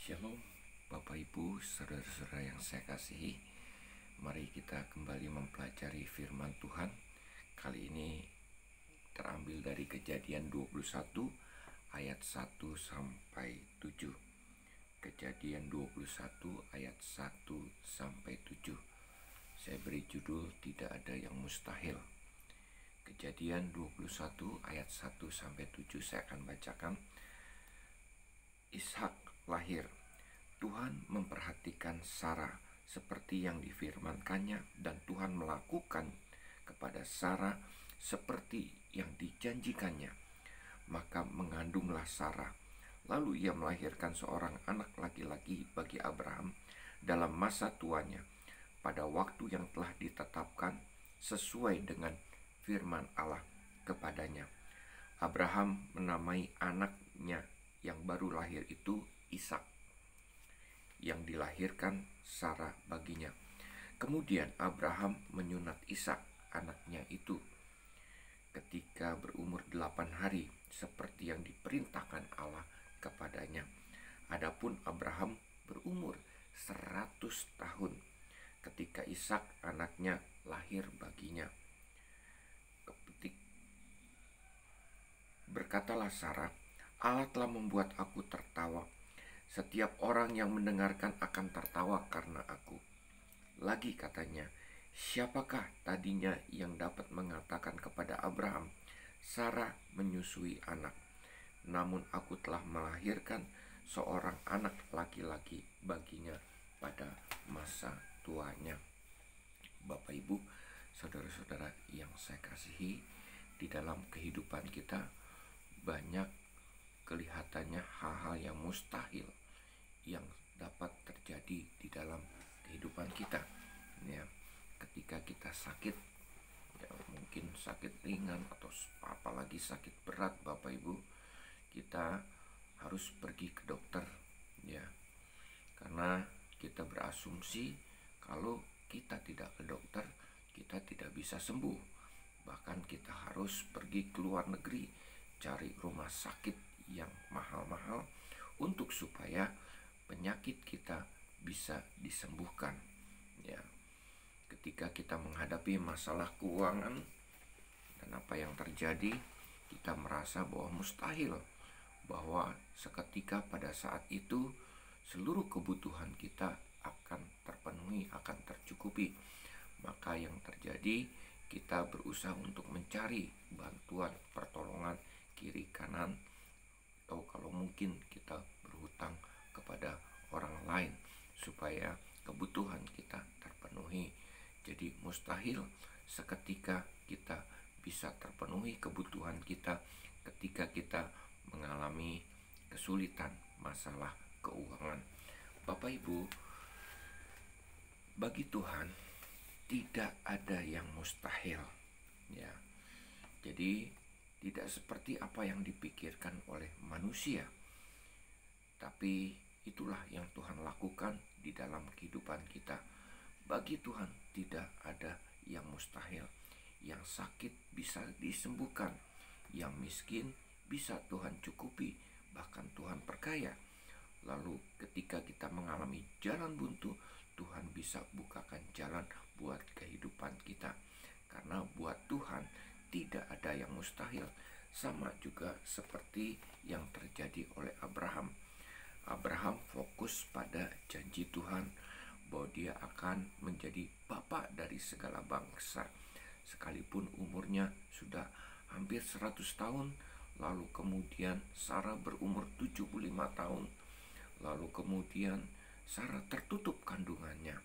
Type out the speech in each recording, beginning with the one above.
Shalom Bapak Ibu, saudara-saudara yang saya kasihi. Mari kita kembali mempelajari firman Tuhan. Kali ini terambil dari Kejadian 21 ayat 1 sampai 7. Kejadian 21 ayat 1 sampai 7. Saya beri judul Tidak Ada Yang Mustahil. Kejadian 21 ayat 1 sampai 7 saya akan bacakan. Ishak lahir. Tuhan memperhatikan Sarah seperti yang difirmankannya, dan Tuhan melakukan kepada Sarah seperti yang dijanjikannya. Maka mengandunglah Sarah. Lalu ia melahirkan seorang anak laki-laki bagi Abraham dalam masa tuanya, pada waktu yang telah ditetapkan sesuai dengan firman Allah kepadanya. Abraham menamai anaknya yang baru lahir itu Ishak, yang dilahirkan Sarah baginya. Kemudian Abraham menyunat Ishak anaknya itu ketika berumur 8 hari, seperti yang diperintahkan Allah kepadanya. Adapun Abraham berumur 100 tahun ketika Ishak anaknya lahir baginya. Berkatalah Sarah, Allah telah membuat aku tertawa. Setiap orang yang mendengarkan akan tertawa karena aku. Lagi katanya, siapakah tadinya yang dapat mengatakan kepada Abraham, Sarah menyusui anak? Namun aku telah melahirkan seorang anak laki-laki baginya pada masa tuanya. Bapak Ibu, saudara-saudara yang saya kasihi, di dalam kehidupan kita banyak kelihatannya hal-hal yang mustahil yang dapat terjadi di dalam kehidupan kita. Ya, ketika kita sakit, ya mungkin sakit ringan atau apalagi sakit berat, Bapak Ibu, kita harus pergi ke dokter, ya. Karena kita berasumsi kalau kita tidak ke dokter, kita tidak bisa sembuh. Bahkan kita harus pergi ke luar negeri, cari rumah sakit yang mahal-mahal untuk supaya penyakit kita bisa disembuhkan. Ya, ketika kita menghadapi masalah keuangan dan apa yang terjadi, kita merasa bahwa mustahil, bahwa seketika pada saat itu seluruh kebutuhan kita akan terpenuhi, akan tercukupi. Maka yang terjadi, kita berusaha untuk mencari bantuan, pertolongan kiri kanan, atau kalau mungkin kita berhutang kepada orang lain supaya kebutuhan kita terpenuhi. Jadi mustahil seketika kita bisa terpenuhi kebutuhan kita ketika kita mengalami kesulitan masalah keuangan. Bapak Ibu, bagi Tuhan tidak ada yang mustahil, ya. Jadi tidak seperti apa yang dipikirkan oleh manusia, tapi itulah yang Tuhan lakukan di dalam kehidupan kita. Bagi Tuhan tidak ada yang mustahil. Yang sakit bisa disembuhkan, yang miskin bisa Tuhan cukupi, bahkan Tuhan perkaya. Lalu ketika kita mengalami jalan buntu, Tuhan bisa bukakan jalan buat kehidupan kita. Karena buat Tuhan tidak ada yang mustahil. Sama juga seperti yang terjadi oleh Abraham. Abraham fokus pada janji Tuhan bahwa dia akan menjadi bapa dari segala bangsa. Sekalipun umurnya sudah hampir 100 tahun, lalu kemudian Sarah berumur 75 tahun, lalu kemudian Sarah tertutup kandungannya.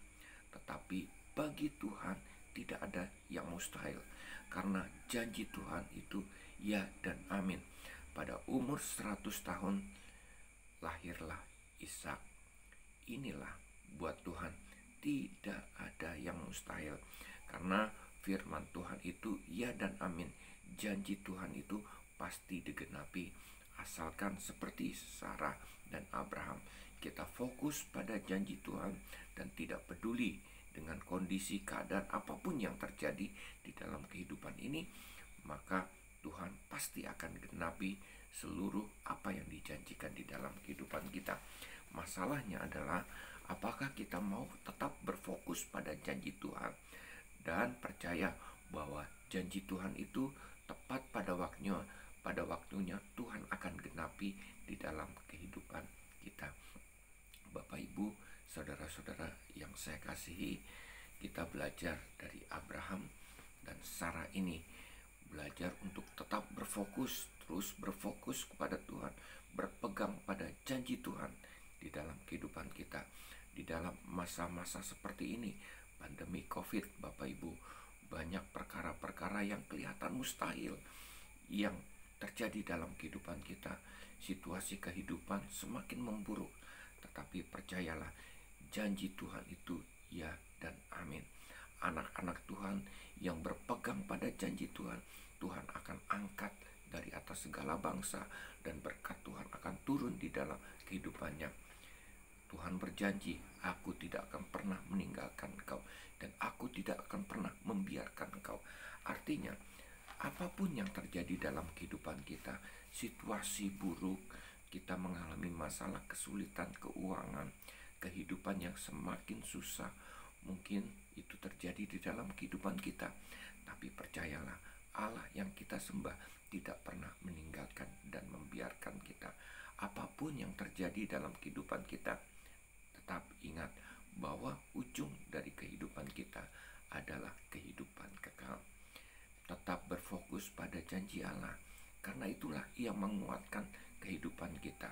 Tetapi bagi Tuhan tidak ada yang mustahil, karena janji Tuhan itu ya dan amin. Pada umur 100 tahun lahirlah Ishak. Inilah buat Tuhan tidak ada yang mustahil, karena firman Tuhan itu ya dan amin. Janji Tuhan itu pasti digenapi, asalkan seperti Sarah dan Abraham kita fokus pada janji Tuhan dan tidak peduli dengan kondisi keadaan apapun yang terjadi di dalam kehidupan ini, maka Tuhan pasti akan genapi seluruh apa yang dijanjikan di dalam kehidupan kita. Masalahnya adalah apakah kita mau tetap berfokus pada janji Tuhan dan percaya bahwa janji Tuhan itu tepat pada waktunya Tuhan akan genapi di dalam kehidupan kita. Bapak Ibu, saudara-saudara yang saya kasihi, kita belajar dari Abraham dan Sarah ini, belajar untuk tetap berfokus, terus berfokus kepada Tuhan, berpegang pada janji Tuhan di dalam kehidupan kita. Di dalam masa-masa seperti ini, pandemi COVID, Bapak Ibu, banyak perkara-perkara yang kelihatan mustahil yang terjadi dalam kehidupan kita. Situasi kehidupan semakin memburuk, tetapi percayalah, janji Tuhan itu ya dan amin. Anak-anak Tuhan yang berpegang pada janji Tuhan, Tuhan akan angkat dari atas segala bangsa, dan berkat Tuhan akan turun di dalam kehidupannya. Tuhan berjanji, aku tidak akan pernah meninggalkan engkau, dan aku tidak akan pernah membiarkan engkau. Artinya, apapun yang terjadi dalam kehidupan kita, situasi buruk, kita mengalami masalah kesulitan keuangan, kehidupan yang semakin susah, mungkin itu terjadi di dalam kehidupan kita. Tapi percayalah, Allah yang kita sembah tidak pernah meninggalkan dan membiarkan kita. Apapun yang terjadi dalam kehidupan kita, tetap ingat bahwa ujung dari kehidupan kita adalah kehidupan kekal. Tetap berfokus pada janji Allah, karena itulah yang menguatkan kehidupan kita.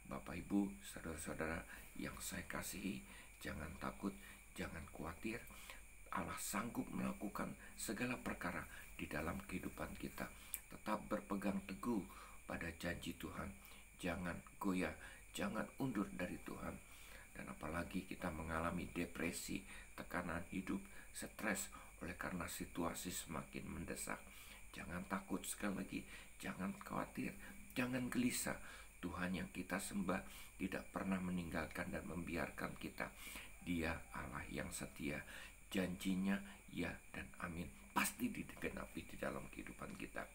Bapak Ibu, saudara-saudara yang saya kasihi, jangan takut, jangan khawatir. Allah sanggup melakukan segala perkara di dalam kehidupan kita. Tetap berpegang teguh pada janji Tuhan. Jangan goyah, jangan undur dari Tuhan. Dan apalagi kita mengalami depresi, tekanan hidup, stres oleh karena situasi semakin mendesak. Jangan takut, sekali lagi, jangan khawatir, jangan gelisah. Tuhan yang kita sembah tidak pernah meninggalkan dan membiarkan kita. Dia Allah yang setia. Janjinya ya dan amin, pasti digenapi di dalam kehidupan kita.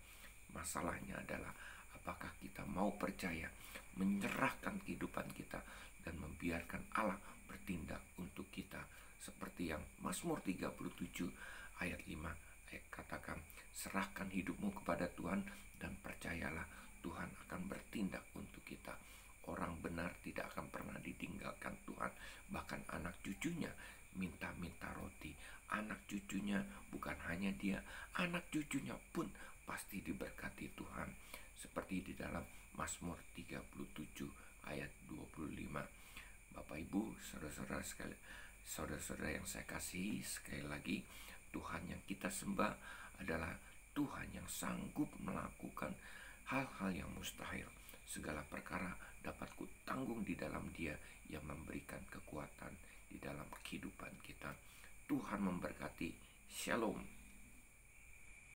Masalahnya adalah apakah kita mau percaya, menyerahkan kehidupan kita, dan membiarkan Allah bertindak untuk kita. Seperti yang Mazmur 37 ayat 5 katakan, serahkan hidupmu kepada Tuhan dan percayalah Tuhan akan bertindak untuk kita. Orang benar tidak akan pernah ditinggalkan Tuhan. Bahkan anak cucunya minta-minta roti. Anak cucunya bukan hanya dia, anak cucunya pun pasti diberkati Tuhan. Seperti di dalam Mazmur 37 ayat 25. Bapak Ibu, saudara-saudara yang saya kasihi, sekali lagi, Tuhan yang kita sembah adalah Tuhan yang sanggup melakukan hal-hal yang mustahil. Segala perkara dapat kutanggung di dalam Dia yang memberikan kekuatan di dalam kehidupan kita. Tuhan memberkati. Shalom.